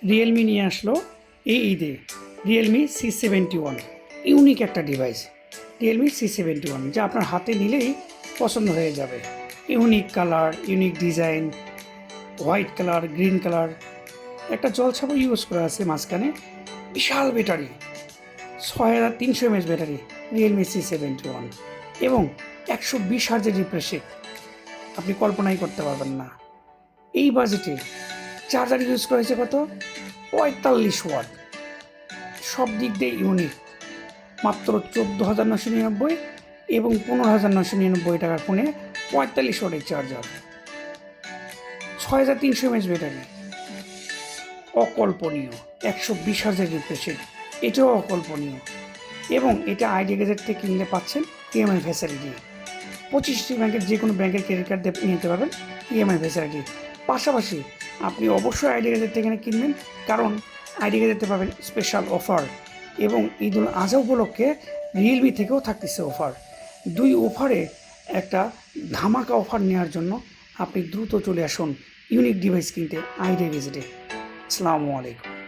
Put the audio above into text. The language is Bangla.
রিয়েলমি নিয়ে আসলো এই ঈদে Realme C71। ইউনিক একটা ডিভাইস Realme C71, যা আপনার হাতে নিলেই পছন্দ হয়ে যাবে। Unique colour, unique design, white colour, green colour, একটা জলছাপও ইউজ করা আছে মাঝখানে। বিশাল battery, 6300 mAh battery Realme C71, এবং 120 হার্জের রিফ্রেশ রেট। আপনি কল্পনাই করতে পারবেন না। এই বাজেটে চার্জার ইউজ করা হয়েছে কত, 45 ওয়াট। সব দিক দিয়ে ইউনিক। মাত্র 14,999 এবং 15,999 টাকার ফোনে 45 ওয়াটের চার্জার, 6300 mAh ব্যাটারি। অকল্পনীয়। 120 হার্জের রিফ্রেশ রেট, এটাও অকল্পনীয়। এবং এটা আইডিয়া গ্যাজেট থেকে কিনলে পাচ্ছেন ইএমআই ফ্যাসিলিটি। 25টি ব্যাংকের যে কোনো ব্যাংকের ক্রেডিট কার্ড দিয়ে নিতে পারবেন ইএমআই ফ্যাসিলিটি। পাশাপাশি আপনি অবশ্যই আইডিয়া গ্যাজেট থেকে কিনবেন, কারণ আইডিয়া গ্যাজেটে পাবেন স্পেশাল অফার। এবং ঈদুল আজহা উপলক্ষে রিয়েলমি থেকেও থাকতেছে অফার। দুই অফারে একটা ধামাকা অফার নেওয়ার জন্য আপনি দ্রুত চলে আসুন ইউনিক ডিভাইস কিনতে আইডিয়া গ্যাজেটে। আসসালামু আলাইকুম।